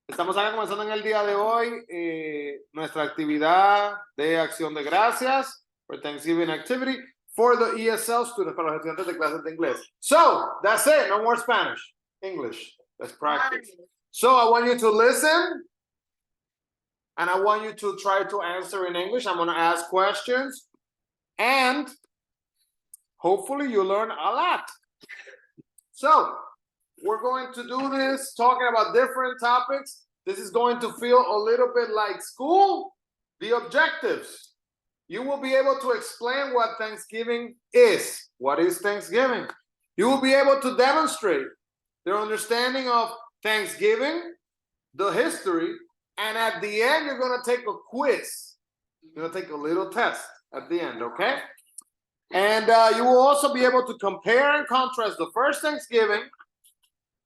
Estamos acá comenzando en el día de hoy nuestra actividad de acción de gracias, for Thanksgiving activity, for the ESL students, para los estudiantes de clases de inglés. So, that's it. No more Spanish. English. Let's practice. So, I want you to listen, and I want you to try to answer in English. I'm going to ask questions, and hopefully you learn a lot. So, we're going to do this talking about different topics. This is going to feel a little bit like school. The objectives. You will be able to explain what Thanksgiving is. What is Thanksgiving? You will be able to demonstrate their understanding of Thanksgiving, the history, and at the end, you're going to take a quiz. You're going to take a little test at the end, okay? And you will also be able to compare and contrast the first Thanksgiving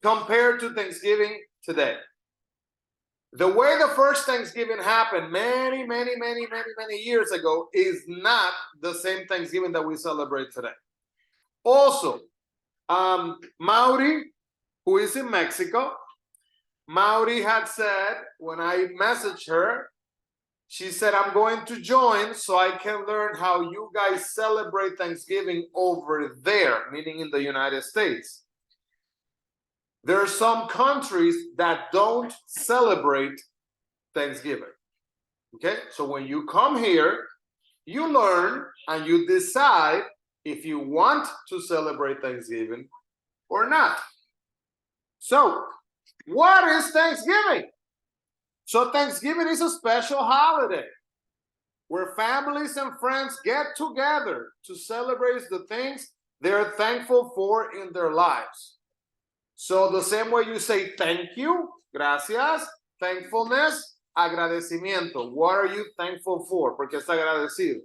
compared to Thanksgiving today. The way the first Thanksgiving happened many years ago is not the same Thanksgiving that we celebrate today. Also, Mauri, who is in Mexico, Mauri had said, when I messaged her, she said, I'm going to join so I can learn how you guys celebrate Thanksgiving over there, meaning in the United States. There are some countries that don't celebrate Thanksgiving. Okay, so when you come here, you learn and you decide if you want to celebrate Thanksgiving or not. So, what is Thanksgiving? So, Thanksgiving is a special holiday where families and friends get together to celebrate the things they're thankful for in their lives. So the same way you say thank you, gracias, thankfulness, agradecimiento. What are you thankful for? Porque está agradecido.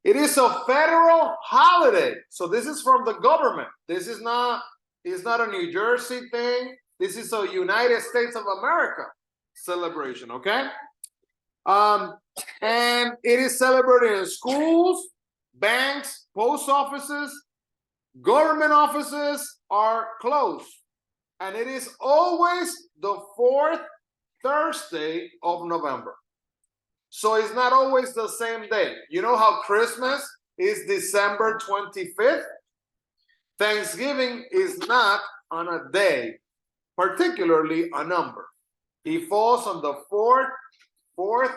It is a federal holiday. So this is from the government. This is not, it's not a New Jersey thing. This is a United States of America celebration, okay? And it is celebrated in schools, banks, post offices, government offices are closed, and it is always the fourth Thursday of November. So it's not always the same day. You know how Christmas is December 25th? Thanksgiving is not on a day, particularly a number. It falls on the fourth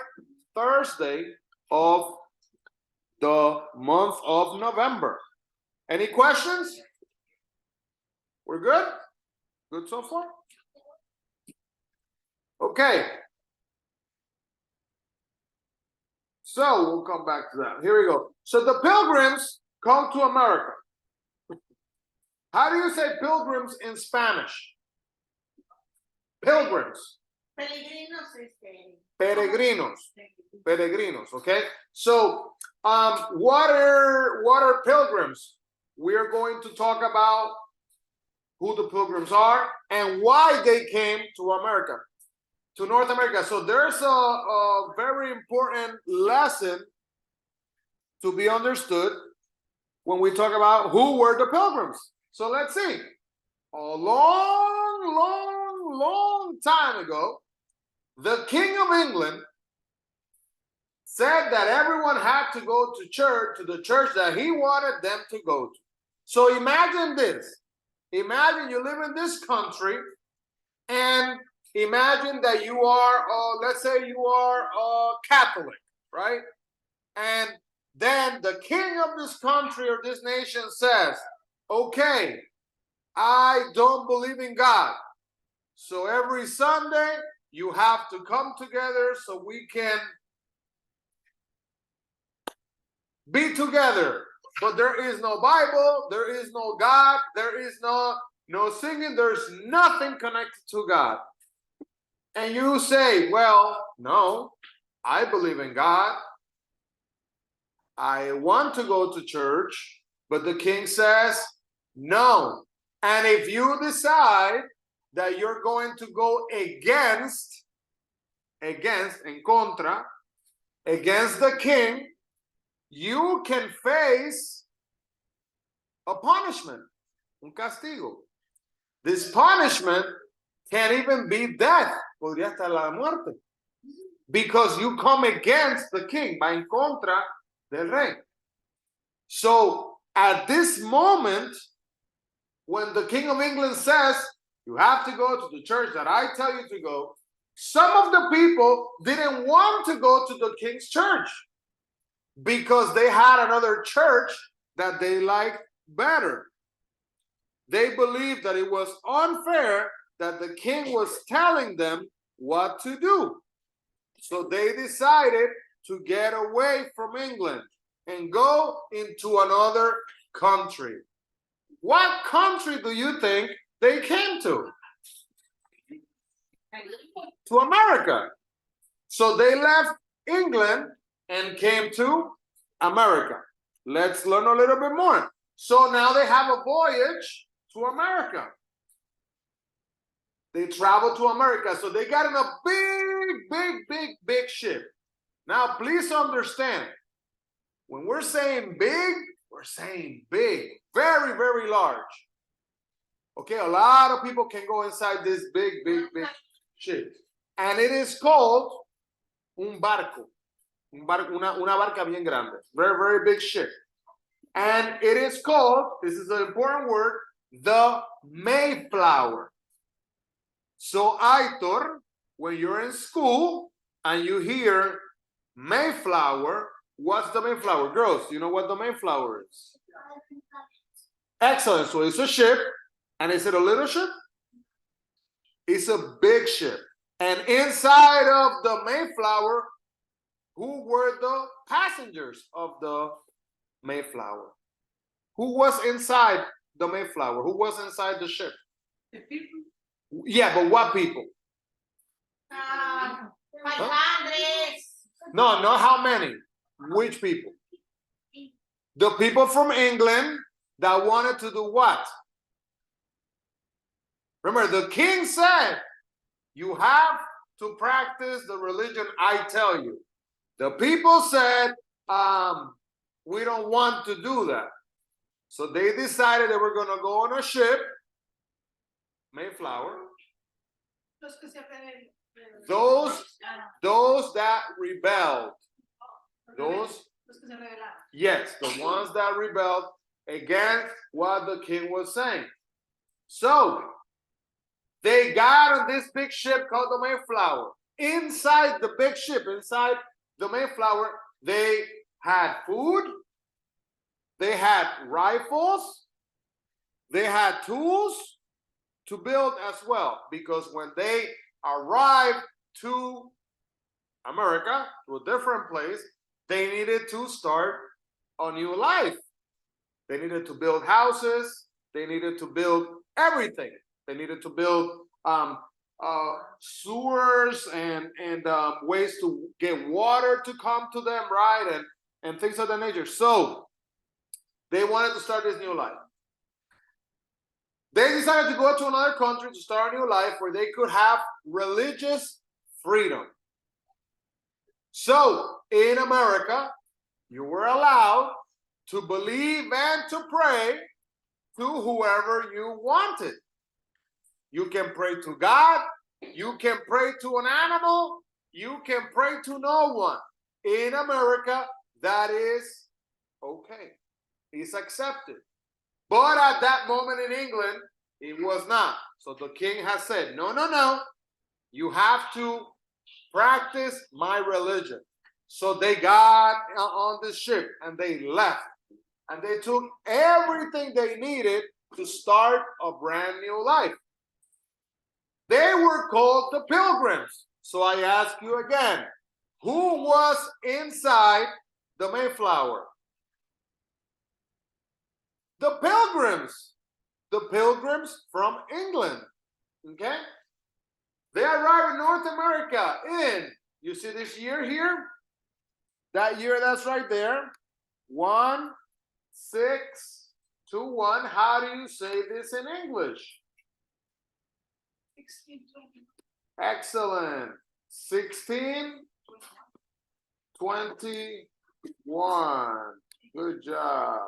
Thursday of the month of November. Any questions? We're good? Good so far? Okay. So we'll come back to that. Here we go. So the pilgrims come to America. How do you say pilgrims in Spanish? Pilgrims. Peregrinos. Peregrinos, okay? So what are pilgrims? We are going to talk about who the pilgrims are and why they came to America, to North America. So there's a very important lesson to be understood when we talk about who were the pilgrims. So let's see. A long time ago, the King of England said that everyone had to go to church, to the church that he wanted them to go to. So imagine this. Imagine you live in this country, and imagine that you are, let's say you are a Catholic, right? And then the king of this country or this nation says, okay, I don't believe in God. So every Sunday, you have to come together so we can be together. But there is no Bible, there is no God, there is no singing, there's nothing connected to God. And you say, well, no, I believe in God. I want to go to church, but the king says, no. And if you decide that you're going to go against, en contra, against the king, you can face a punishment, un castigo. This punishment can even be death. podría estar la muerte. Because you come against the king, va en contra del rey. So at this moment, when the King of England says, you have to go to the church that I tell you to go, some of the people didn't want to go to the king's church because they had another church that they liked better. They believed that it was unfair that the king was telling them what to do. So they decided to get away from England and go into another country. What country do you think they came to? To America. So they left England and came to America. Let's learn a little bit more. So now they have a voyage to America. They travel to America. So they got in a big ship. Now, please understand, when we're saying big, we're saying big, very, very large. Okay, a lot of people can go inside this big ship. And it is called un barco. Una barca bien grande. Very, very big ship. And it is called, this is an important word, the Mayflower. So, Hector, when you're in school and you hear Mayflower, what's the Mayflower? Girls, you know what the Mayflower is? Excellent. So it's a ship. And is it a little ship? It's a big ship. And inside of the Mayflower, who were the passengers of the Mayflower? Who was inside the Mayflower? Who was inside the ship? The people. Yeah, but what people? 500. No, not how many. Which people? The people from England that wanted to do what? Remember, the king said, you have to practice the religion I tell you. The people said, we don't want to do that. So they decided they were going to go on a ship, Mayflower. Those that rebelled. Yes, the ones that rebelled against what the king was saying. So they got on this big ship called the Mayflower. Inside the big ship, inside the Mayflower, they had food, they had rifles, they had tools to build as well. Because when they arrived to America, to a different place, they needed to start a new life. They needed to build houses. They needed to build everything. They needed to build sewers and ways to get water to come to them, right? And things of that nature. So they wanted to start this new life. They decided to go to another country to start a new life where they could have religious freedom. So in America, you were allowed to believe and to pray to whoever you wanted. You can pray to God. You can pray to an animal. You can pray to no one. In America, that is okay. It's accepted. But at that moment in England, it was not. So the king has said, no. You have to practice my religion. So they got on the ship and they left. And they took everything they needed to start a brand new life. They were called the Pilgrims. So I ask you again, who was inside the Mayflower? The Pilgrims. The Pilgrims from England. Okay? They arrived in North America in, you see this year here? That year that's right there. 1621. How do you say this in English? 1620. Excellent. 1621. Good job.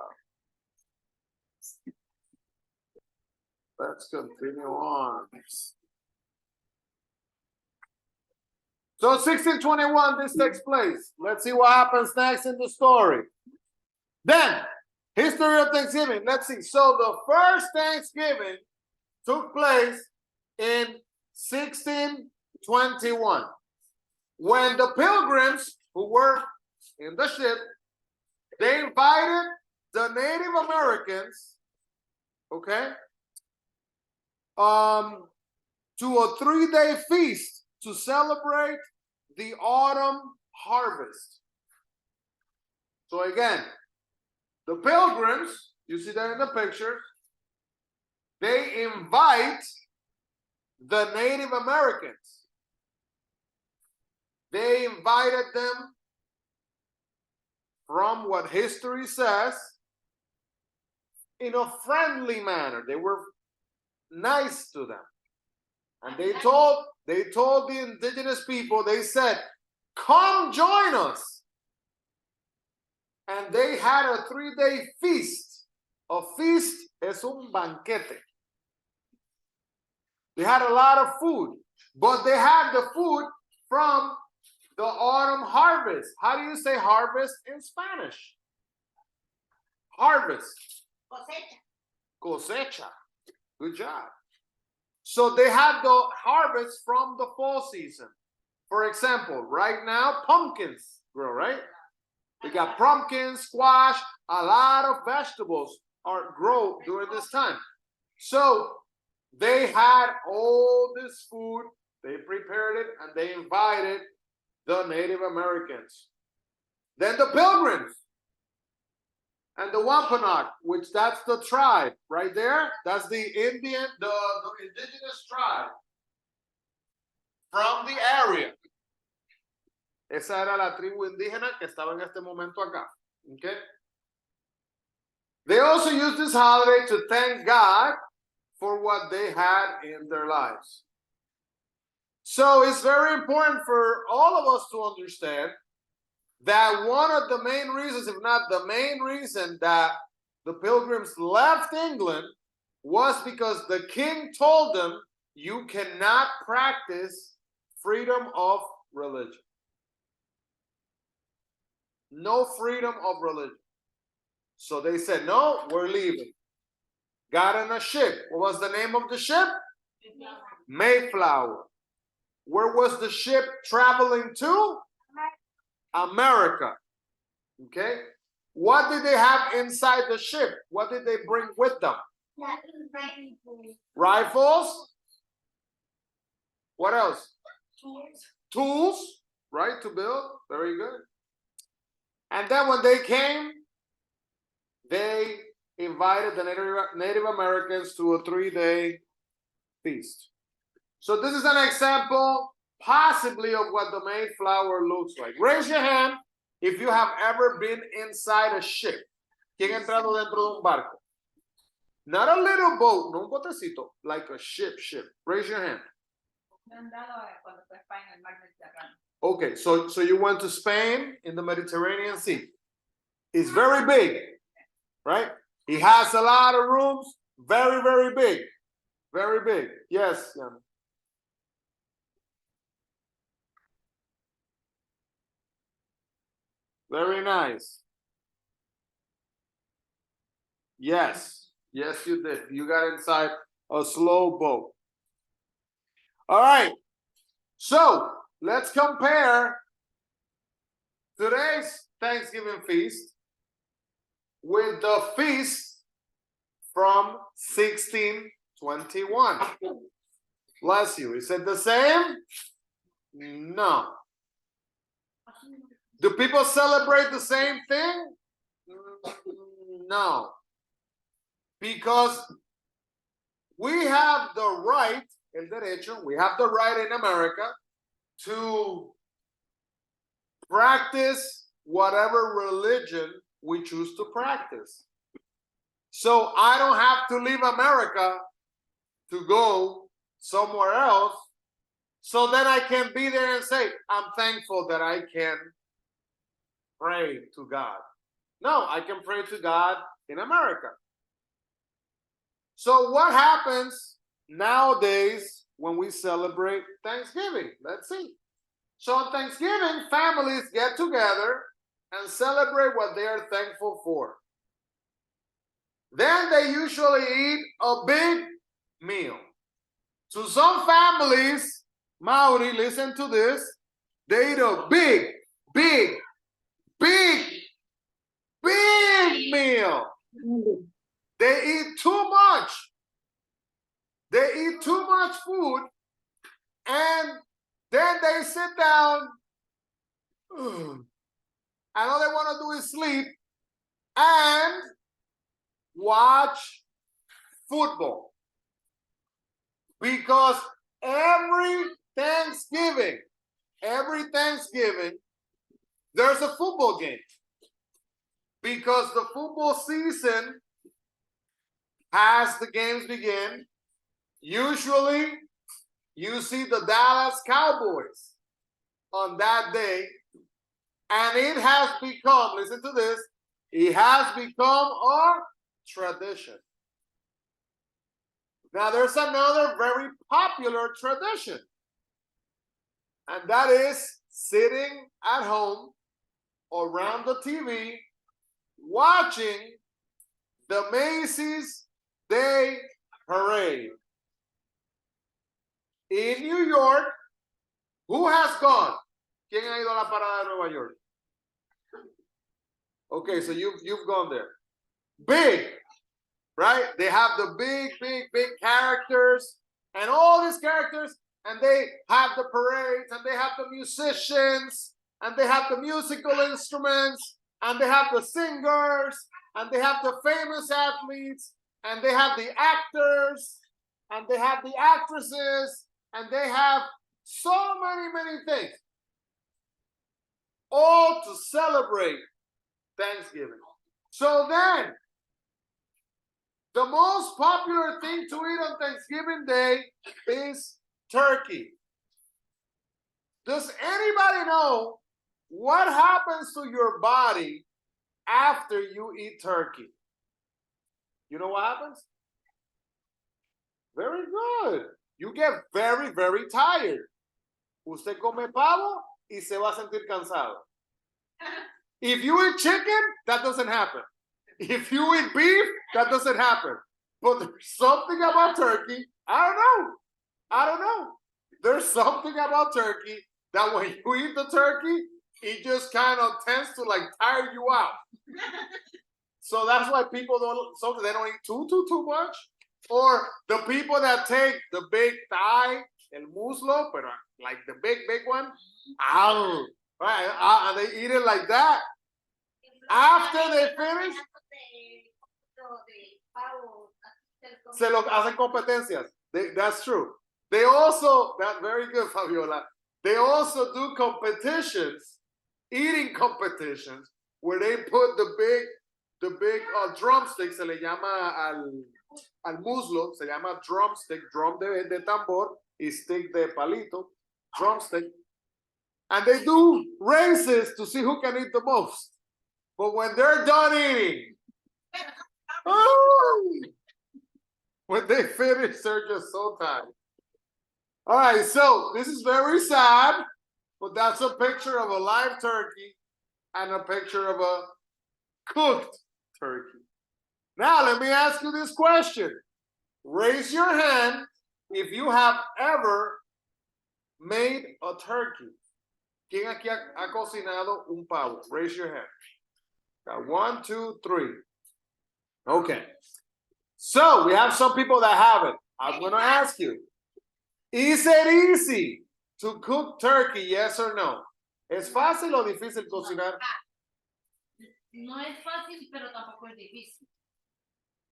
Let's continue on. So 1621, this takes place. Let's see what happens next in the story. Then, history of Thanksgiving. Let's see. So the first Thanksgiving took place in 1621. When the pilgrims who were in the ship, they invited the Native Americans, okay, to a 3-day feast to celebrate the autumn harvest. So again, the pilgrims, you see that in the picture, they invite the Native Americans. They invited them from what history says in a friendly manner. They were nice to them. And they told the indigenous people, they said, come join us. And they had a 3-day feast. A feast es un banquete. They had a lot of food, but they had the food from the autumn harvest. How do you say harvest in Spanish? Harvest. Cosecha. Cosecha. Good job. So they had the harvest from the fall season. For example, right now, pumpkins grow, right? We got pumpkins, squash, a lot of vegetables grow during this time. So they had all this food, they prepared it, and they invited the Native Americans. Then the pilgrims and the Wampanoag, which that's the tribe right there. That's the indigenous tribe from the area. Esa era la tribu indígena que estaba en este momento acá. Okay. They also used this holiday to thank God for what they had in their lives. So it's very important for all of us to understand that one of the main reasons, if not the main reason, that the pilgrims left England was because the king told them, you cannot practice freedom of religion. No freedom of religion. So they said, no, we're leaving. Got in a ship. What was the name of the ship? Mayflower. Where was the ship traveling to? America. Okay. What did they have inside the ship? What did they bring with them? Rifles. What else? Tools, right, to build. Very good. And then when they came, they invited the Native Americans to a 3-day feast. So this is an example, possibly, of what the Mayflower looks like. Raise your hand if you have ever been inside a ship. ¿Quién ha entrado dentro de un barco? Not a little boat, no un botecito, like a ship. Raise your hand. Okay, so you went to Spain in the Mediterranean Sea. It's very big, right? It has a lot of rooms, very, very big. Very big. Yes, Jan. Very nice. Yes, you did. You got inside a slow boat. All right. So let's compare today's Thanksgiving feast with the feast from 1621. Bless you. Is it the same? No. Do people celebrate the same thing? No. Because we have the right, el derecho, we have the right in America to practice whatever religion we choose to practice. So I don't have to leave America to go somewhere else, so then I can be there and say, I'm thankful that I can pray to God. No, I can pray to God in America. So what happens nowadays when we celebrate Thanksgiving? Let's see. So on Thanksgiving, families get together and celebrate what they are thankful for. Then they usually eat a big meal. To some families, Maori, listen to this, they eat a big meal. They eat too much. They eat too much food, and then they sit down, and all they want to do is sleep and watch football. Because every Thanksgiving, there's a football game. Because the football season has the games begin. Usually, you see the Dallas Cowboys on that day. And it has become, listen to this, it has become a tradition. Now, there's another very popular tradition. And that is sitting at home around the TV watching the Macy's Day Parade. In New York, who has gone? ¿Quién ha ido a la parada de Nueva York? Okay, so you've gone there. Big, right? They have the big characters and all these characters, and they have the parades, and they have the musicians, and they have the musical instruments, and they have the singers, and they have the famous athletes, and they have the actors, and they have the actresses, and they have so many things, all to celebrate Thanksgiving. So then, the most popular thing to eat on Thanksgiving Day is turkey. Does anybody know what happens to your body after you eat turkey? You know what happens? Very good. You get very tired. Usted come pavo y se va a sentir cansado. If you eat chicken, that doesn't happen. If you eat beef, that doesn't happen. But there's something about turkey, I don't know. There's something about turkey that when you eat the turkey, it just kind of tends to like tire you out. So that's why people they don't eat too much. Or the people that take the big thigh, el muslo, pero like the big one, right? And they eat it like that. After they finish, se lo hacen competencias. That's true. They also, that's very good, Fabiola. They also do competitions, eating competitions, where they put the big drumstick, se le llama al muslo, se llama drumstick, drum de tambor, y stick de palito, drumstick. And they do races to see who can eat the most. But when they're done eating, when they finish, they're just so tired. All right, so this is very sad, but that's a picture of a live turkey and a picture of a cooked turkey. Now, let me ask you this question. Raise your hand if you have ever made a turkey. ¿Quién aquí ha cocinado un pavo? Raise your hand. Got 1, 2, 3. Okay. So, we have some people that haven't. I'm going to ask you. Is it easy to cook turkey, yes or no? ¿Es fácil o difícil cocinar? No es fácil, pero tampoco es difícil.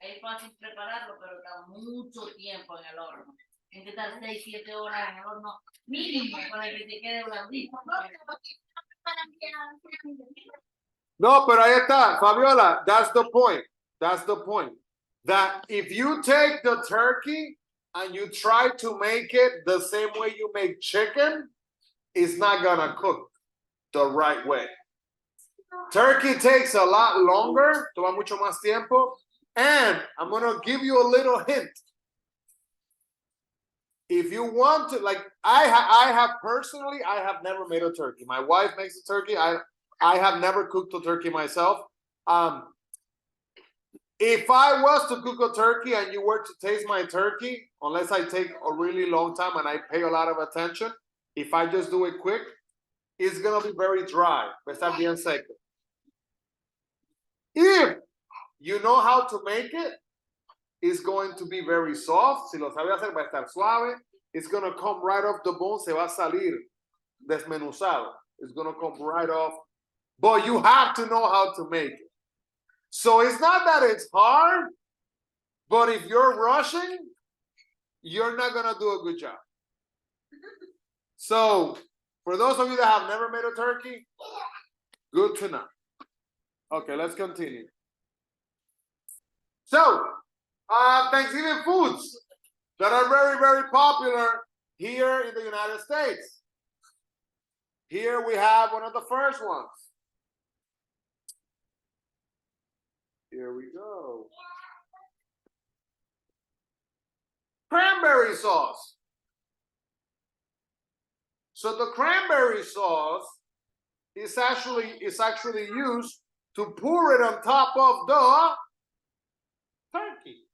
Es fácil prepararlo, pero da mucho tiempo en el horno. Hay que estar 6, 7 horas en el horno mínimo para que te quede blandito. No, pero ahí está, Fabiola, that's the point. That's the point. That if you take the turkey and you try to make it the same way you make chicken, it's not gonna cook the right way. Turkey takes a lot longer, toma mucho más tiempo, and I'm gonna give you a little hint. if you want to, like I have personally, I have never made a turkey. My wife makes a turkey. I have never cooked a turkey myself. If I was to cook a turkey and you were to taste my turkey, unless I take a really long time and I pay a lot of attention, if I just do it quick, it's gonna be very dry. Va a estar bien seco. If you know how to make it, it's going to be very soft. Si lo sabe hacer, va a estar suave. It's gonna come right off the bone. Se va a salir desmenuzado. It's gonna come right off. But you have to know how to make it. So it's not that it's hard, but if you're rushing, you're not gonna do a good job. So for those of you that have never made a turkey, good to know. Okay, let's continue. So, Thanksgiving foods that are very, very popular here in the United States. Here we have one of the first ones. Here we go. Cranberry sauce. So the cranberry sauce is actually used to pour it on top of the turkey.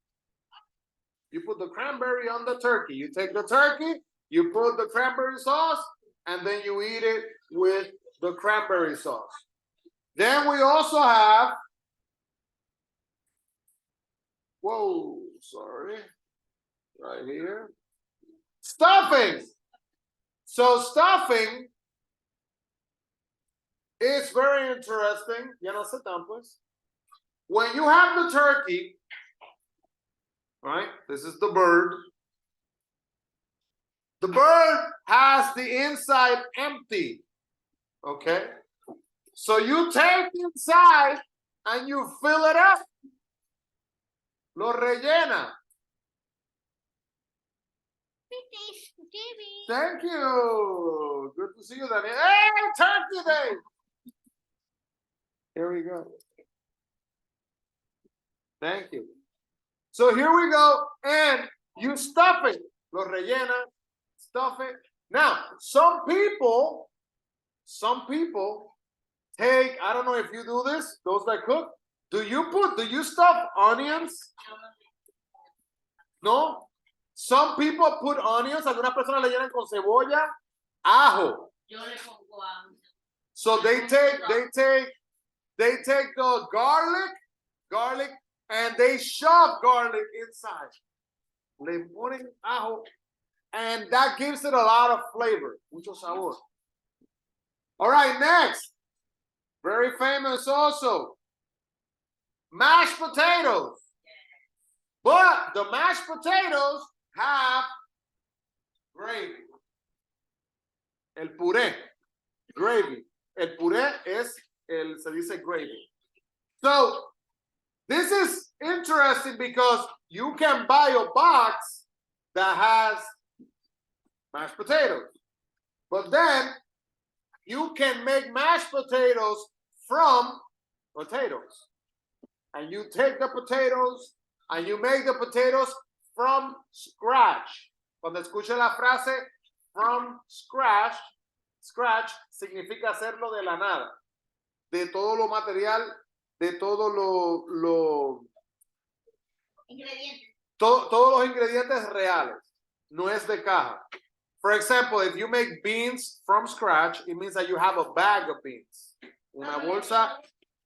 You put the cranberry on the turkey. You take the turkey, you put the cranberry sauce, and then you eat it with the cranberry sauce. Then we also have, right here, stuffing. So stuffing is very interesting. Ya no se tan, pues. When you have the turkey, right? This is the bird. The bird has the inside empty. Okay? So you take the inside and you fill it up. Lo rellena. Thank you. Good to see you, Daniel. Hey, Turkey Day. Here we go. Thank you. So here we go, and you stuff it. Lo rellena, stuff it. Now, some people take, I don't know if you do this, those that cook, do you stuff onions? No? Some people put onions, algunas personas le llenan con cebolla, ajo. Yo le pongo ajo. So they take the garlic, and they shove garlic inside. Le ponen ajo, and that gives it a lot of flavor, mucho sabor. All right, next, very famous also, mashed potatoes. But the mashed potatoes have gravy. El puré, gravy. El puré se dice gravy. So this is interesting because you can buy a box that has mashed potatoes. But then you can make mashed potatoes from potatoes. And you take the potatoes and you make the potatoes from scratch. Cuando escuche la frase from scratch significa hacerlo de la nada. De todo lo material, de todo todos los ingredientes reales. No es de caja. For example, if you make beans from scratch, it means that you have a bag of beans. Una bolsa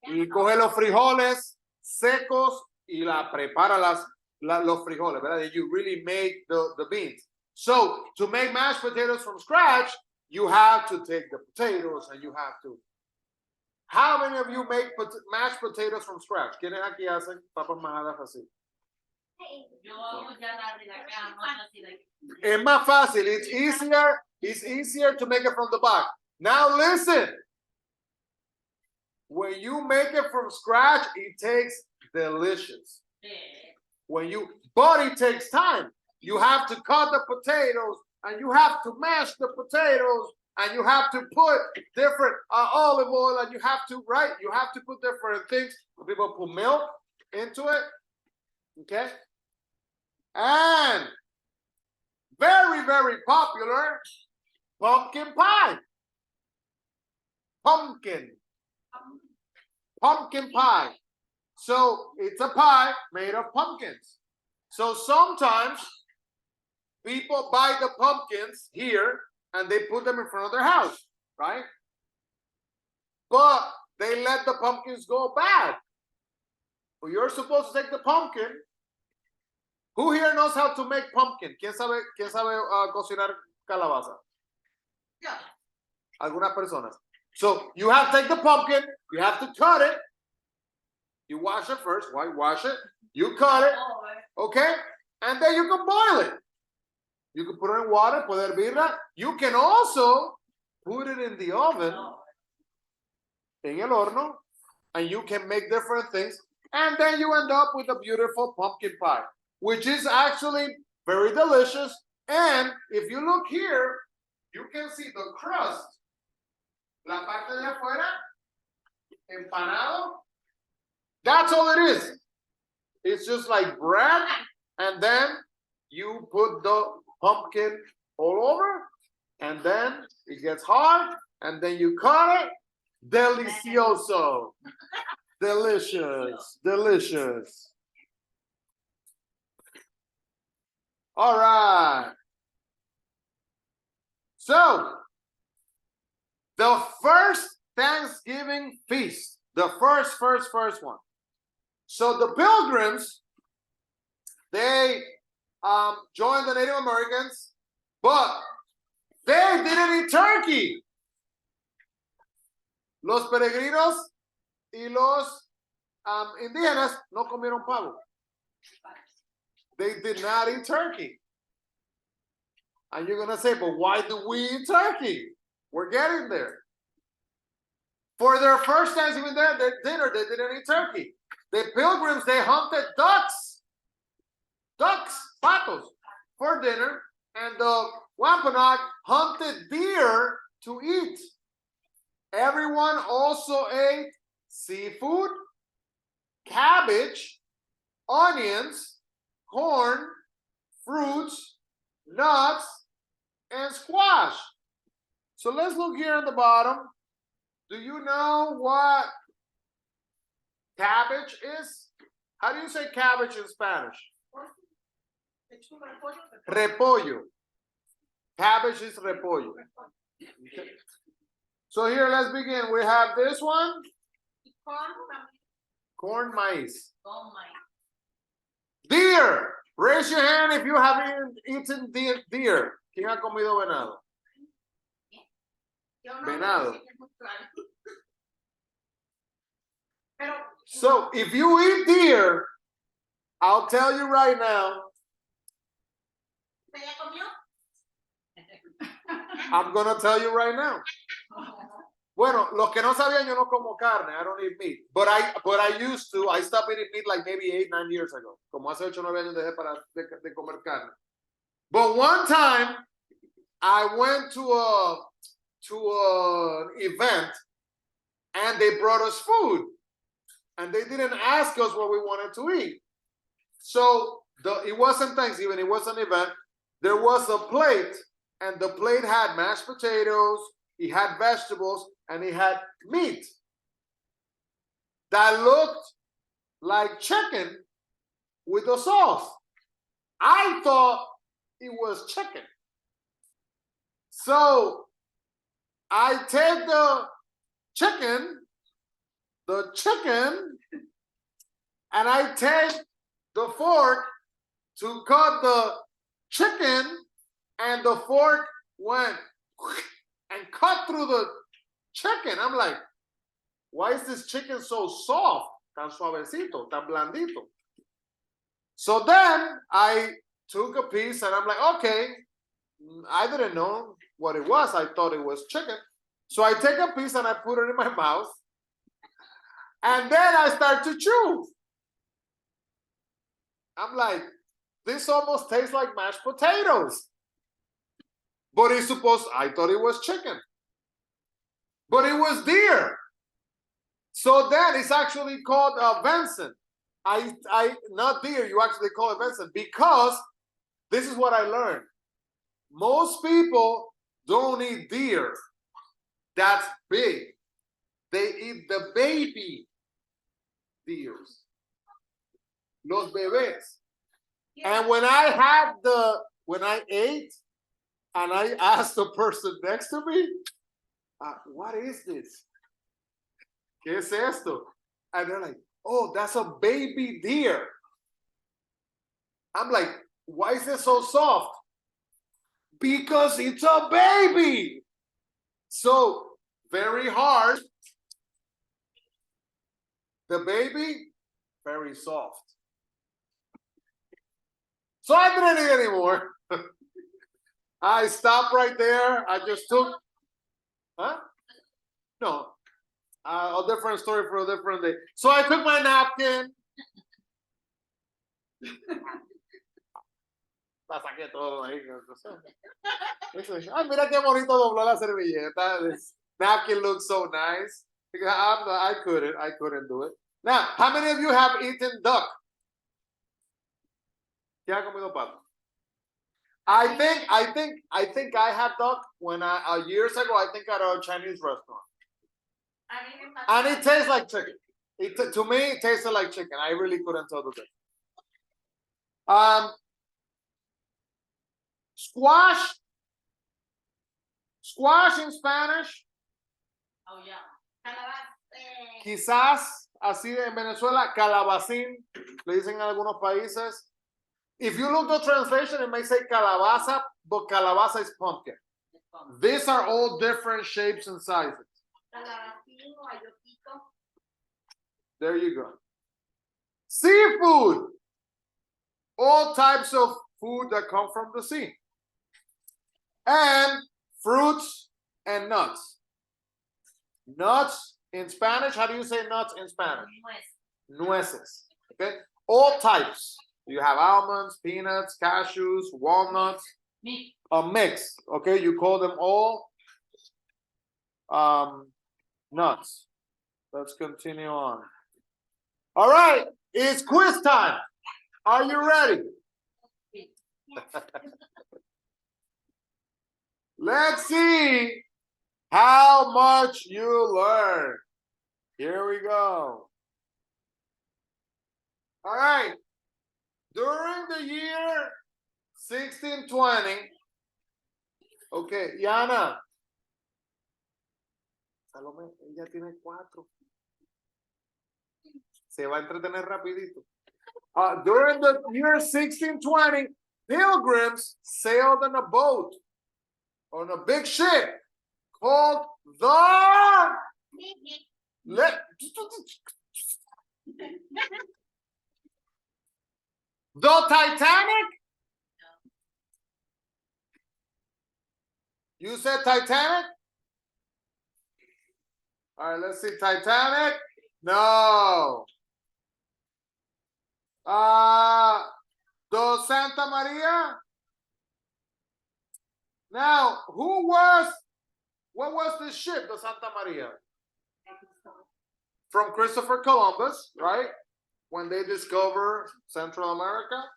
y coge los frijoles secos y la prepara los frijoles, ¿verdad? You really make the beans. So to make mashed potatoes from scratch, you have to take the potatoes and you have to. How many of you make mashed potatoes from scratch? ¿Quiénes aquí hacen papas majadas así? Es más fácil. It's easier to make it from the box. Now listen. When you make it from scratch, it tastes delicious. But it takes time. You have to cut the potatoes and you have to mash the potatoes and you have to put different olive oil and you have to put different things. People put milk into it. Okay? And very, very popular pumpkin pie. Pumpkin pie. So it's a pie made of pumpkins. So sometimes people buy the pumpkins here and they put them in front of their house, right? But they let the pumpkins go bad. Well, you're supposed to take the pumpkin. Who here knows how to make pumpkin? ¿Quién sabe cocinar calabaza? Yeah. Algunas personas. So you have to take the pumpkin, you have to cut it. You wash it first. Why wash it? You cut it, okay? And then you can boil it. You can put it in water, puede hervirla. You can also put it in the oven, en el horno, and you can make different things. And then you end up with a beautiful pumpkin pie, which is actually very delicious. And if you look here, you can see the crust. La parte de afuera, empanado. That's all it is. It's just like bread, and then you put the pumpkin all over, and then it gets hard, and then you cut it. Delicioso. Delicious. Delicious. All right. So, the first Thanksgiving feast, the first one. So the Pilgrims, they joined the Native Americans, but they didn't eat turkey. Los peregrinos y los indígenas no comieron pavo. They did not eat turkey. And you're going to say, but why do we eat turkey? We're getting there. For their first Thanksgiving dinner, they didn't eat turkey. The Pilgrims, they hunted ducks, patos, for dinner, and the Wampanoag hunted deer to eat. Everyone also ate seafood, cabbage, onions, corn, fruits, nuts, and squash. So let's look here at the bottom. Do you know what cabbage is? How do you say cabbage in Spanish? Repollo. Cabbage is repollo. Okay. So here, let's begin. We have this one. Corn maíz. Deer. Raise your hand if you haven't eaten deer. ¿Quién ha comido venado? Venado. So if you eat deer, I'll tell you right now, I'm going to tell you right now. Bueno, los que no sabían, yo no como carne. I don't eat meat. But I used to. I stopped eating meat like maybe 8-9 years ago. Como hace 8 o 9 años dejé de comer carne. But one time, I went to an event, and they brought us food. And they didn't ask us what we wanted to eat. So it wasn't Thanksgiving, it was an event. There was a plate, and the plate had mashed potatoes, it had vegetables, and it had meat that looked like chicken with the sauce. I thought it was chicken. So I take the chicken, and I take the fork to cut the chicken, and the fork went and cut through the chicken. I'm like, why is this chicken so soft, tan suavecito, tan blandito? So then I took a piece, and I'm like, okay, I didn't know what it was. I thought it was chicken. So I take a piece and I put it in my mouth. And then I start to chew. I'm like, this almost tastes like mashed potatoes. But I thought it was chicken. But it was deer. So then it's actually called venison. Not deer, you actually call it venison, because this is what I learned. Most people don't eat deer. That's big. They eat the baby deers. Los bebés. And when I ate, and I asked the person next to me, what is this? ¿Qué es esto? And they're like, oh, that's a baby deer. I'm like, why is it so soft? Because it's a baby. So, very hard. The baby, very soft. So I didn't eat anymore. I stopped right there. I just took, No, a different story for a different day. So I took my napkin. La saqué todo ahí. Ay, mira qué bonito dobló la servilleta. This napkin looks so nice. I couldn't do it. Now, how many of you have eaten duck? ¿Qué ha comido pato? I think I had duck when years ago, I think at a Chinese restaurant. And it tastes like chicken. To me, it tasted like chicken. I really couldn't tell the difference. Squash in Spanish. Oh, yeah. Quizás así en Venezuela, calabacín, le dicen en algunos países. If you look at the translation, it may say calabaza, but calabaza is pumpkin. These are all different shapes and sizes. There you go. Seafood. All types of food that come from the sea. And fruits and nuts. Nuts in Spanish, how do you say nuts in Spanish? Nueces. Okay? All types. You have almonds, peanuts, cashews, walnuts. A mix. Okay? You call them all nuts. Let's continue on. All right. It's quiz time. Are you ready? Let's see how much you learn. Here we go. All right. During the year 1620, okay, Yana. Salomé, ella tiene 4. Se va a entretener rapidito. During the year 1620, pilgrims sailed on a boat, on a big ship called the Titanic? You said Titanic? All right, let's see. Titanic? No. The Santa Maria? Now, what was the ship, the Santa Maria? From Christopher Columbus, right? When they discovered Central America?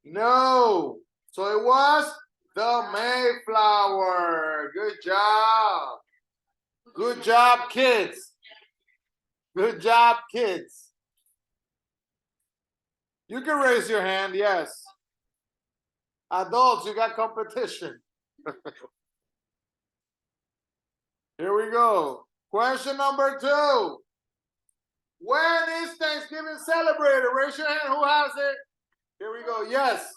No. So it was the Mayflower. Good job. Good job, kids. Good job, kids. You can raise your hand, yes. Adults, you got competition. Here we go. Question number 2. When is Thanksgiving celebrated? Raise your hand. Who has it? Here we go. Yes.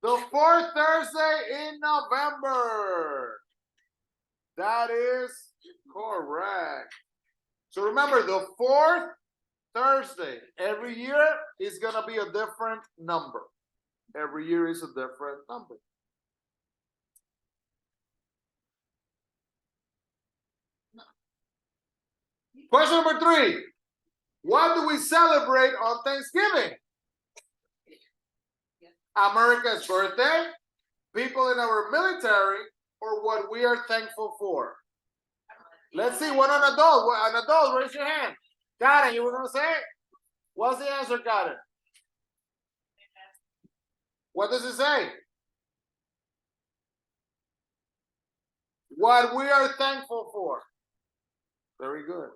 The 4th Thursday in November. That is correct. So remember, the 4th Thursday every year is going to be a different number. Every year is a different number. Question number 3. What do we celebrate on Thanksgiving? America's birthday, people in our military, or what we are thankful for? Let's see, what an adult. An adult, raise your hand. Karen, you were going to say it? What's the answer, Karen? What does it say? What we are thankful for. Very good.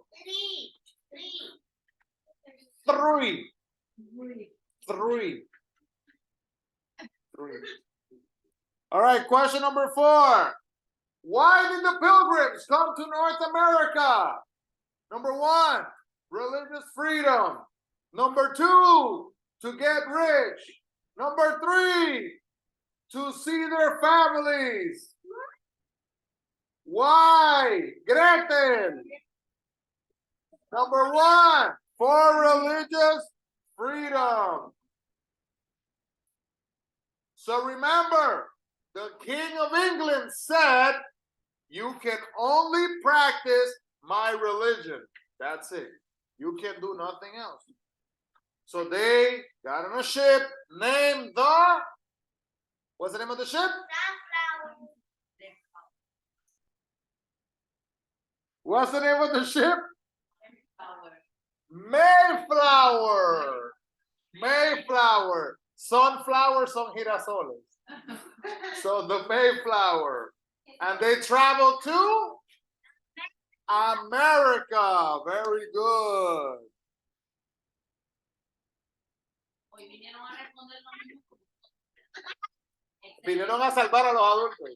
Three. All right, question number 4. Why did the pilgrims come to North America? Number 1, religious freedom. Number 2, to get rich. Number 3, to see their families. Why? Gretel. Number 1, for religious freedom. So remember, the King of England said, you can only practice my religion. That's it. You can do nothing else. So they got on a ship named the, what's the name of the ship? What's the name of the ship? Mayflower. Mayflower. Sunflower son girasoles. So the Mayflower. And they traveled to America. Very good. Vinieron a salvar a los adultos.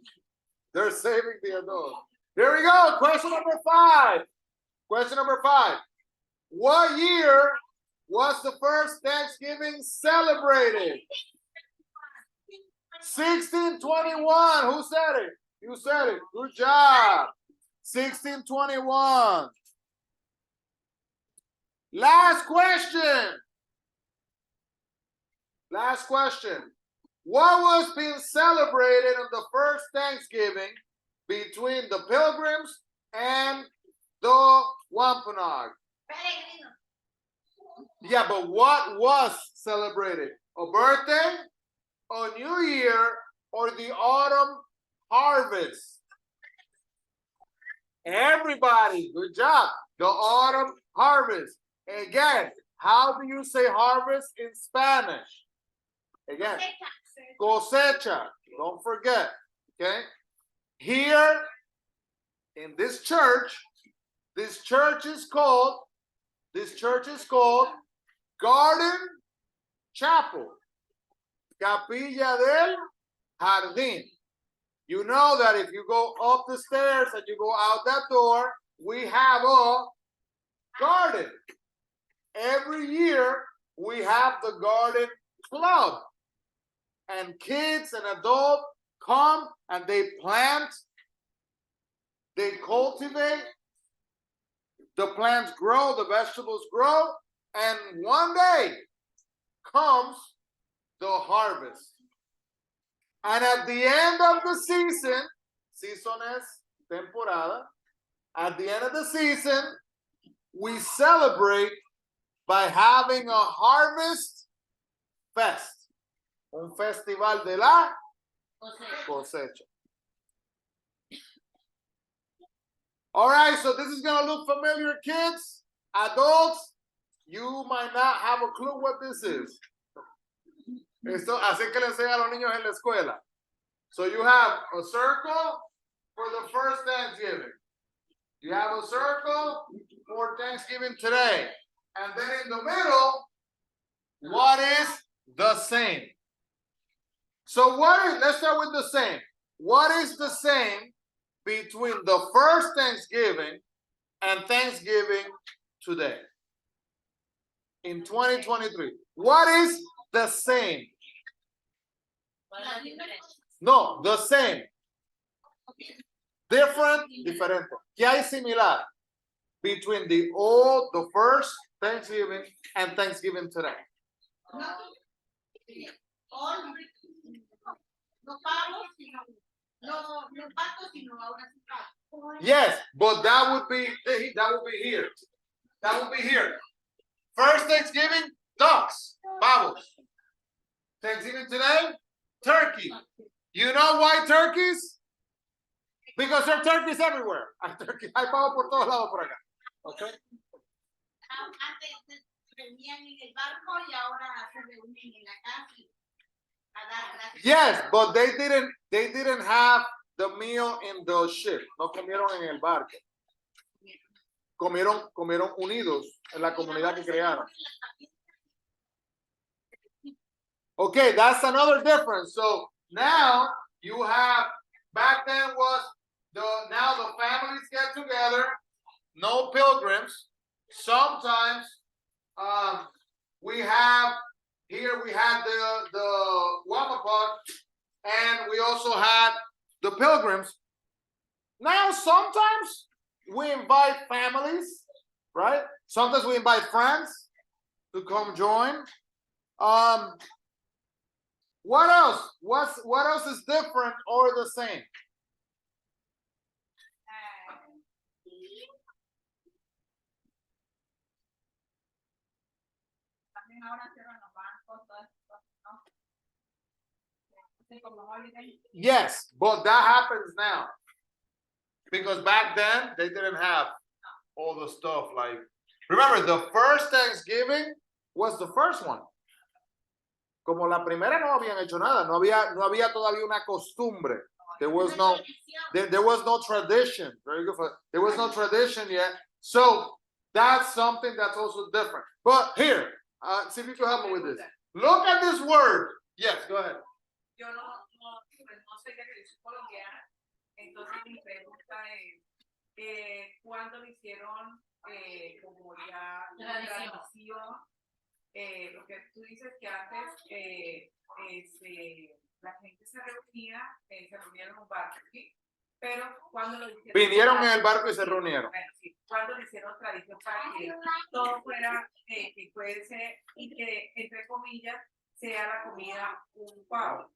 They're saving the adults. Here we go. Question number 5. Question number 5. What year was the first Thanksgiving celebrated? 1621. Who said it? You said it. Good job. 1621. Last question. Last question. What was being celebrated on the first Thanksgiving between the Pilgrims and the Wampanoag? Yeah, but what was celebrated? A birthday, a new year, or the autumn harvest? Everybody, good job. The autumn harvest. Again, how do you say harvest in Spanish? Again, cosecha. Don't forget. Okay. Here in this church is called Garden Chapel. Capilla del Jardín. You know that if you go up the stairs and you go out that door, we have a garden. Every year we have the garden club. And kids and adults come and they plant, they cultivate, the plants grow, the vegetables grow, and one day comes the harvest. And at the end of the season es temporada, at the end of the season, we celebrate by having a harvest fest. Un festival de la cosecha. All right, so this is going to look familiar, kids. Adults, you might not have a clue what this is. Esto, así que le enseñan a los niños en la escuela. So you have a circle for the first Thanksgiving. You have a circle for Thanksgiving today. And then in the middle, what is the same? So let's start with the same. What is the same between the first Thanksgiving and Thanksgiving today? In 2023. What is the same? No, the same. Different, diferente. ¿Qué hay similar between the first Thanksgiving and Thanksgiving today? Yes, but that would be here. That would be here. First Thanksgiving, ducks, pavos. Thanksgiving today, turkey. You know why turkeys? Because there are turkeys everywhere. Hay pavos por todos lados por acá. Okay. Yes, but they didn't have the meal in the ship. No comieron en el barco. Comieron unidos en la comunidad que crearon. Okay, that's another difference. So now you have, back then was now the families get together, no pilgrims. Sometimes we had the Wamapod, and we also had the pilgrims. Now sometimes we invite families, right? Sometimes we invite friends to come join. What else? What else is different or the same? Yes, but that happens now. Because back then they didn't have all the stuff like, remember the first Thanksgiving was the first one. Como la primera no habían hecho nada, no había todavía una costumbre. There was no tradition. Very good. There was no tradition yet. So that's something that's also different. But here, see if you can help me with this. Look at this word. Yes, go ahead. Yo no sé qué es colombiana. Entonces mi pregunta es, ¿cuándo lo hicieron como ya tradición? Lo que tú dices que antes la gente se reunieron en un barco, ¿sí? Pero cuando lo hicieron... Vinieron en el barco y se reunieron. Bueno, sí, cuando lo hicieron tradición para que todo fuera, que puede ser, y que, entre comillas, sea la comida un pavo.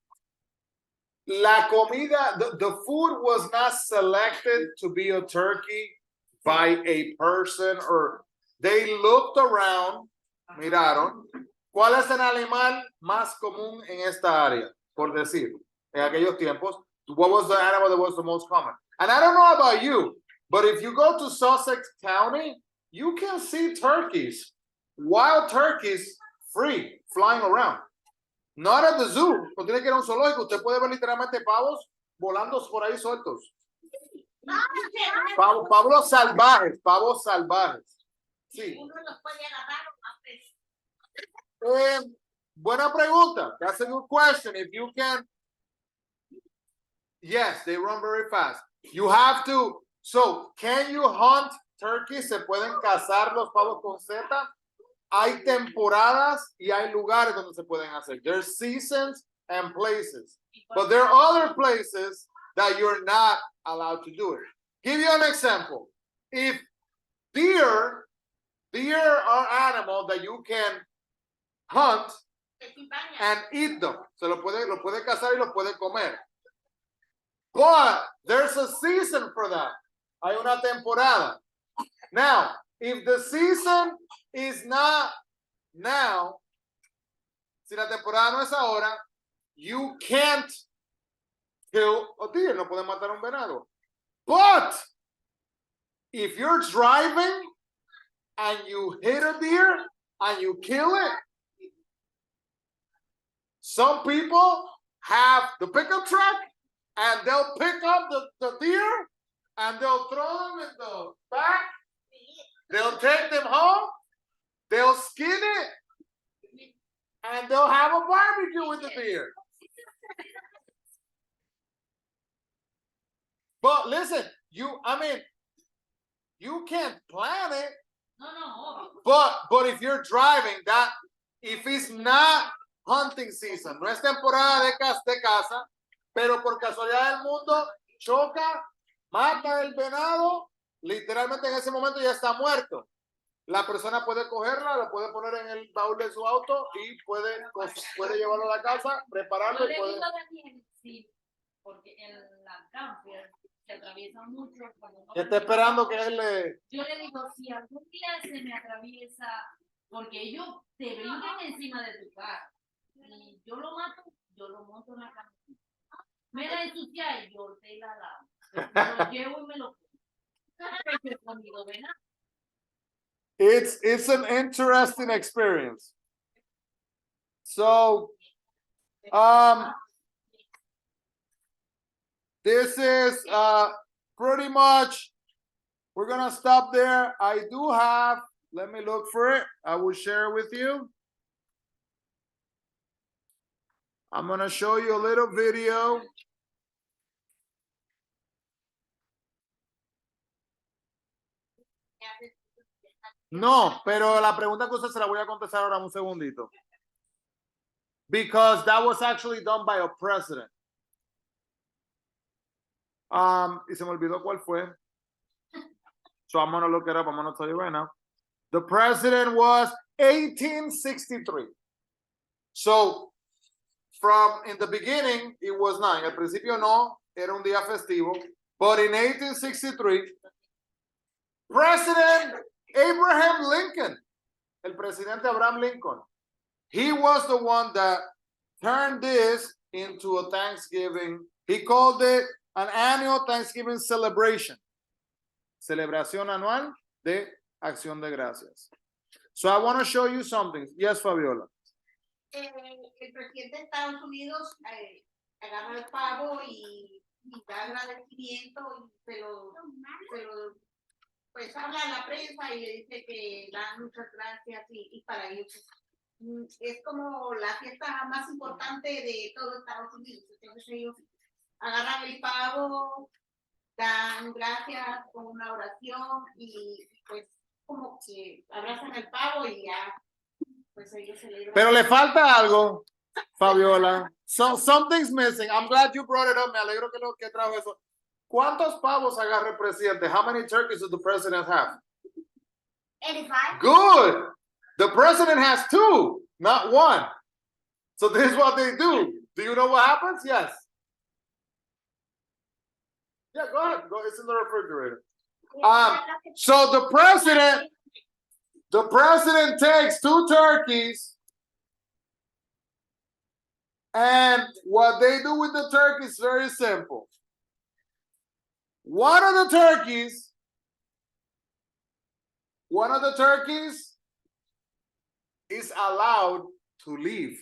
La comida, the food was not selected to be a turkey by a person, or they looked around, miraron, ¿cuál es el animal más común en esta área? Por decir, en aquellos tiempos, what was the animal that was the most common? And I don't know about you, but if you go to Sussex County, you can see turkeys, wild turkeys, free, flying around. Not at the zoo, cuando tiene que ir a un zoológico, usted puede ver literalmente pavos volando por ahí sueltos. Pavos salvajes. Sí. Buena pregunta. That's a good question. If you can, yes, they run very fast. You have to, so can you hunt turkeys? ¿Se pueden cazar los pavos con seta? Hay temporadas y hay lugares donde se pueden hacer. There's seasons and places. But there are other places that you're not allowed to do it. Give you an example. If deer are animals that you can hunt and eat them. Se lo puede cazar y lo puede comer. But there's a season for that. Hay una temporada. Now, if the season is not now, si la temporada no es ahora, you can't kill a deer. No pueden matar un venado. But if you're driving and you hit a deer and you kill it, some people have the pickup truck and they'll pick up the deer and they'll throw them in the back. They'll take them home, they'll skin it, and they'll have a barbecue with the deer. But listen, you can't plan it. No. But if you're driving, that if it's not hunting season, no es temporada de caza, pero por casualidad del mundo choca, mata el venado, literalmente en ese momento ya está muerto. La persona puede cogerla, la puede poner en el baúl de su auto y puede llevarlo a la casa, prepararlo y puede... Sí, porque en la camper se atraviesa mucho. Está esperando que él le... Yo le digo, si algún día se me atraviesa, porque ellos te brincan encima de tu carro, y yo lo mato, yo lo monto en la camioneta. Me la ensucia y yo te la lavo. Lo llevo y me lo pongo. It's an interesting experience. So This is pretty much, we're gonna stop there. I do have, let me look for it. I will share it with you. I'm gonna show you a little video. No, pero la pregunta que usted se la voy a contestar ahora un segundito. Because that was actually done by a president. Y se me olvidó cuál fue. So I'm gonna look it up. I'm gonna tell you right now. The president was 1863. So from in the beginning, it was not. En el principio no, era un día festivo. But in 1863, President Abraham Lincoln, el presidente Abraham Lincoln, he was the one that turned this into a Thanksgiving. He called it an annual Thanksgiving celebration. Celebración anual de Acción de Gracias. So I want to show you something. Yes, Fabiola. El presidente de Estados Unidos agarra el pavo y da agradecimiento y se lo pues habla a la prensa y le dice que dan muchas gracias y para ellos es como la fiesta más importante de todo Estados Unidos. Entonces ellos agarran el pavo, dan gracias con una oración y pues como que abrazan el pavo y ya pues ellos celebran. Pero le falta algo, Fabiola. So something's missing. I'm glad you brought it up. Me alegro que trajo eso. ¿Cuántos pavos agarra el presidente? How many turkeys does the president have? 85. Good. The president has 2, not 1. So this is what they do. Do you know what happens? Yes. Yeah, go ahead. Go. It's in the refrigerator. So the president takes 2 turkeys, and what they do with the turkey is very simple. One of the turkeys is allowed to live.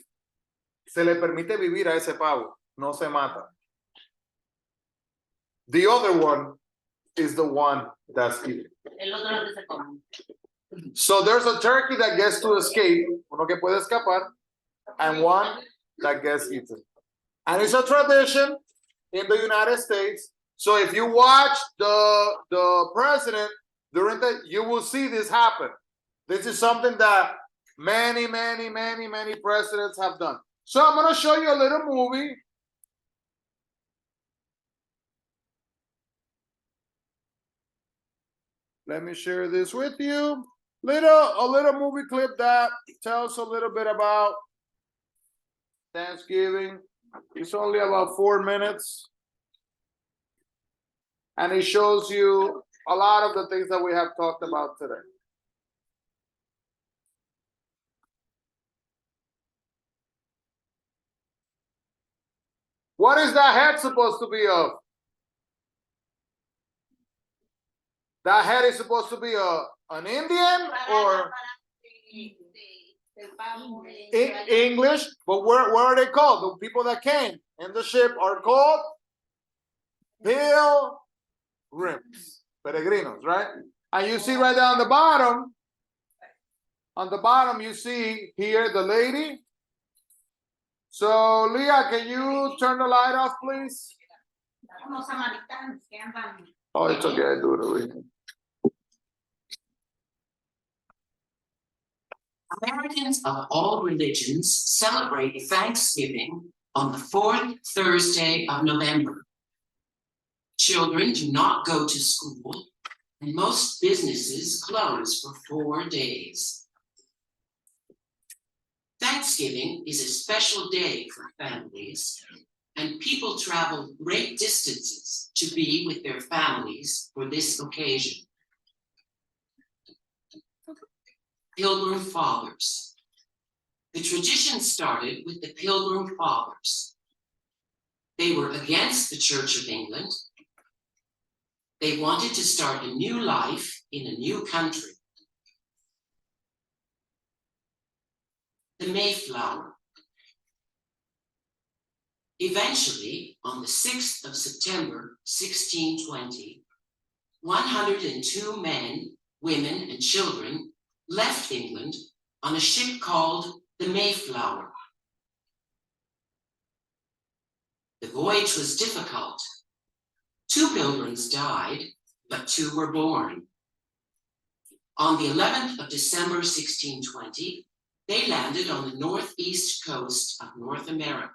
Se le permite vivir a ese pavo, no se mata. The other one is the one that's eaten. El otro no se come. So there's a turkey that gets to escape, uno que puede escapar, and one that gets eaten. And it's a tradition in the United States. So if you watch the president during you will see this happen. This is something that many presidents have done. So I'm going to show you a little movie. Let me share this with you. A little movie clip that tells a little bit about Thanksgiving. It's only about 4 minutes. And it shows you a lot of the things that we have talked about today. What is that head supposed to be of? That head is supposed to be an Indian or English, but where are they called? The people that came in the ship are called pilgrims, peregrinos, right? And you see right down on the bottom, you see here the lady. So, Leah, can you turn the light off, please? Oh, it's okay, I do it already. Americans of all religions celebrate Thanksgiving on the 4th Thursday of November. Children do not go to school, and most businesses close for 4 days. Thanksgiving is a special day for families, and people travel great distances to be with their families for this occasion. Pilgrim Fathers. The tradition started with the Pilgrim Fathers. They were against the Church of England. They wanted to start a new life in a new country. The Mayflower. Eventually, on the 6th of September, 1620, 102 men, women, and children left England on a ship called the Mayflower. The voyage was difficult. 2 pilgrims died, but 2 were born. On the 11th of December, 1620, they landed on the northeast coast of North America.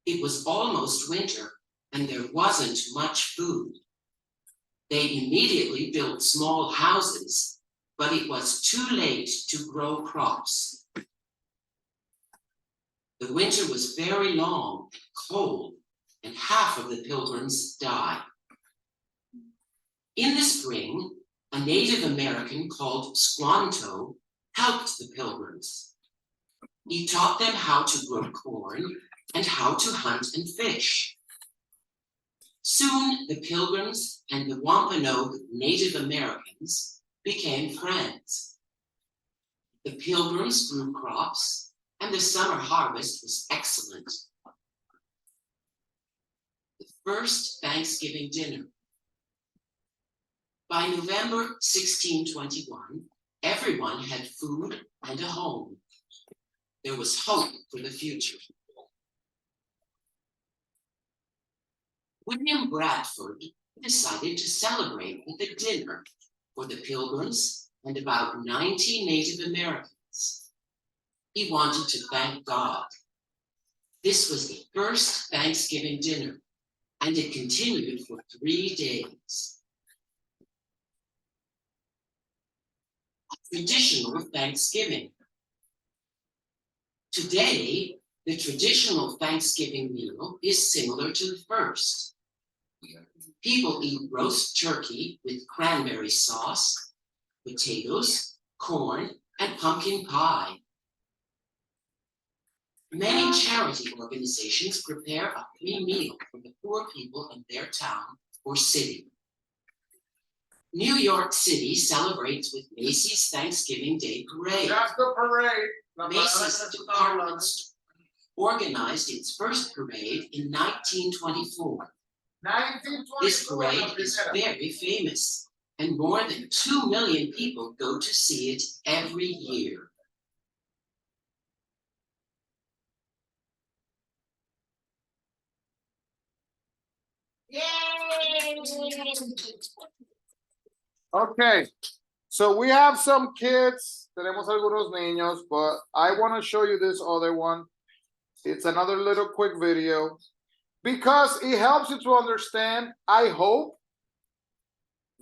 It was almost winter, and there wasn't much food. They immediately built small houses, but it was too late to grow crops. The winter was very long and cold, and half of the pilgrims died. In the spring, a Native American called Squanto helped the pilgrims. He taught them how to grow corn and how to hunt and fish. Soon, the pilgrims and the Wampanoag Native Americans became friends. The pilgrims grew crops, and the summer harvest was excellent. The first Thanksgiving dinner. By November 1621, everyone had food and a home. There was hope for the future. William Bradford decided to celebrate with a dinner for the pilgrims and about 90 Native Americans. He wanted to thank God. This was the first Thanksgiving dinner, and it continued for 3 days. A traditional Thanksgiving. Today, the traditional Thanksgiving meal is similar to the first. People eat roast turkey with cranberry sauce, potatoes, corn, and pumpkin pie. Many charity organizations prepare a free meal for the poor people in their town or city. New York City celebrates with Macy's Thanksgiving Day Parade. That's the parade. Macy's department store organized its first parade in 1924. This parade is very famous, and more than 2 million people go to see it every year. Okay, so we have some kids, tenemos algunos niños, but I want to show you this other one. It's another little quick video because it helps you to understand. I hope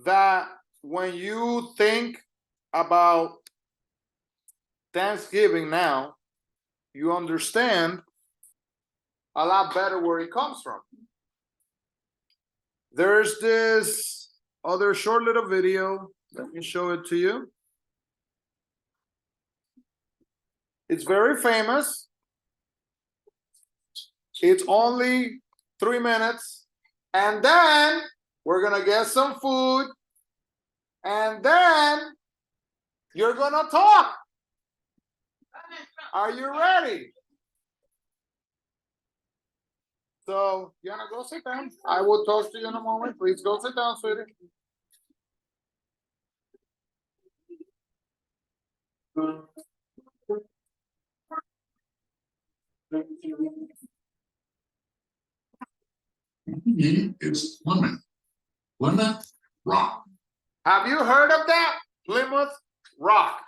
that when you think about Thanksgiving now, you understand a lot better where it comes from. There's this other short little video. Let me show it to you. It's very famous. It's only 3 minutes. And then we're going to get some food. And then you're going to talk. Are you ready? So, you want to go sit down? I will talk to you in a moment. Please go sit down, sweetie. It's Plymouth Rock. Have you heard of that? Plymouth Rock.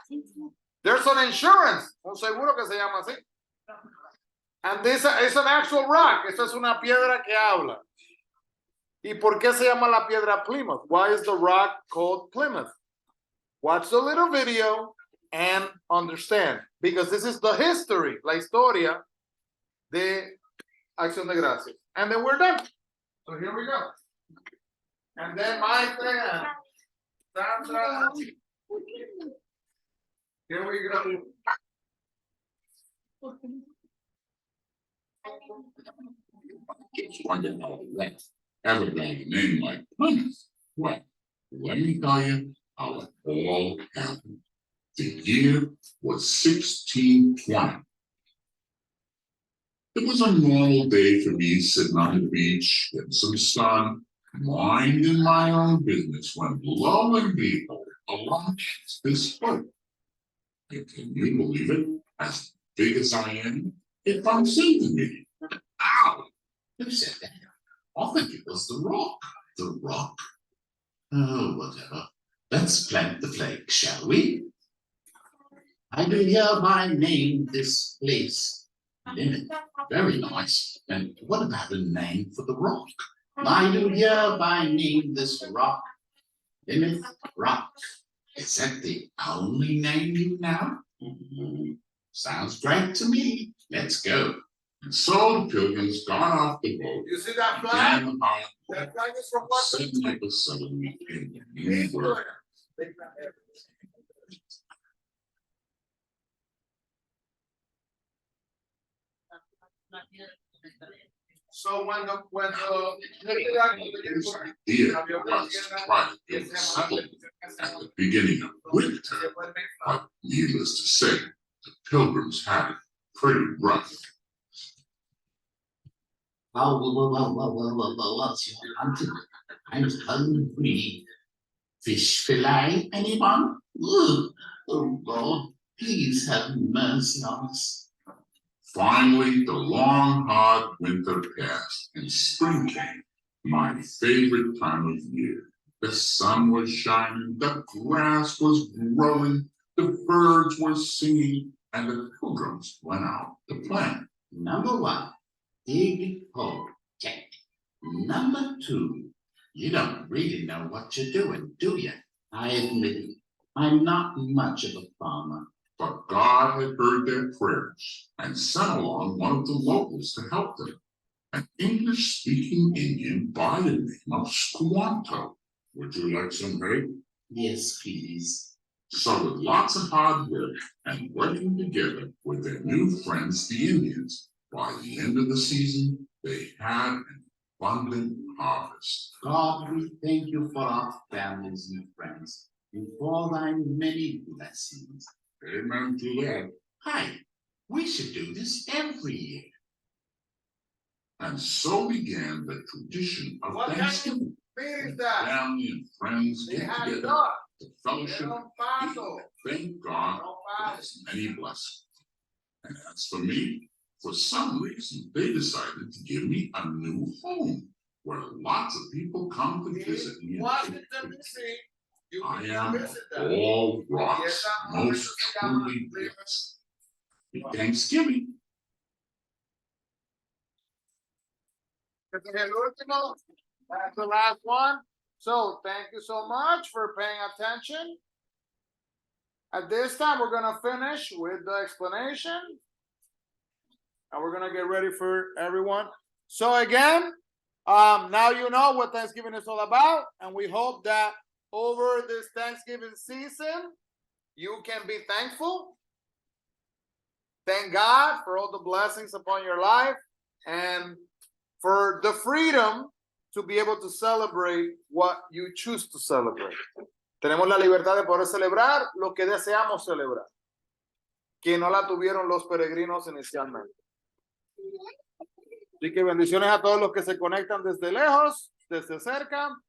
There's an insurance, un seguro que se llama así. And this is an actual rock. Esta es una piedra que habla. ¿Y por qué se llama la piedra Plymouth? Why is the rock called Plymouth? Watch the little video and understand. Because this is the history, la historia de Acción de Gracias. And then we're done. So here we go. And then my friend, Sandra. Here we go. It's wonderful that ever got a name like Plymouth. Well, let me tell you how it all happened. The year was 1620. It was a normal day for me sitting on the beach, getting some sun, minding my own business when lo and behold, along this boat. And can you believe it? As big as I am, it bumps into me. Ow! Who said that? I think it was the rock. The rock? Oh, whatever. Let's plant the flag, shall we? I do hereby name this place Limit. Very nice. And what about a name for the rock? I do hereby name this rock Limit Rock. Is that the only name you know? Sounds great to me. Let's go. And so the pilgrims got off the boat. You see that flag? And That flag is from what? suddenly in the new world. So when the His idea was to try to build a settlement at the beginning of winter, but needless to say, the pilgrims had it pretty rough. Well, I'm hungry. Fish fillet, anyone? Oh, Lord, please have mercy on us. Finally, the long, hard winter passed, and spring came, my favorite time of year. The sun was shining, the grass was growing, the birds were singing, and the pilgrims went out to plant. Number one, dig hole, check. Number two, you don't really know what you're doing, do you? I admit it, I'm not much of a farmer. But God had heard their prayers and sent along one of the locals to help them, an English-speaking Indian by the name of Squanto. Would you like some hay? Yes, please. So with lots of hard work and working together with their new friends, the Indians, by the end of the season, they had an abundant harvest. God, we thank you for our families and friends, and for thy many blessings. Amen to that. Hi, we should do this every year. And so began the tradition of What kind Thanksgiving. mean is When that? family and friends They get had together God. to They fellowship, don't eat, follow. thank God Don't for follow. his many blessings. And as for me, for some reason, they decided to give me a new home where lots of people come to visit me. Washington, D.C. You I can am visit that. all rocks, Yes, most truly blessed. Thanksgiving. Este es el último. That's the last one. So thank you so much for paying attention. At this time, we're gonna finish with the explanation. And we're gonna get ready for everyone. So again, now you know what Thanksgiving is all about, and we hope that over this Thanksgiving season, you can be thankful. Thank God for all the blessings upon your life and for the freedom to be able to celebrate what you choose to celebrate. Tenemos la libertad de poder celebrar lo que deseamos celebrar, que no la tuvieron los peregrinos inicialmente. Así que bendiciones a todos los que se conectan desde lejos, desde cerca.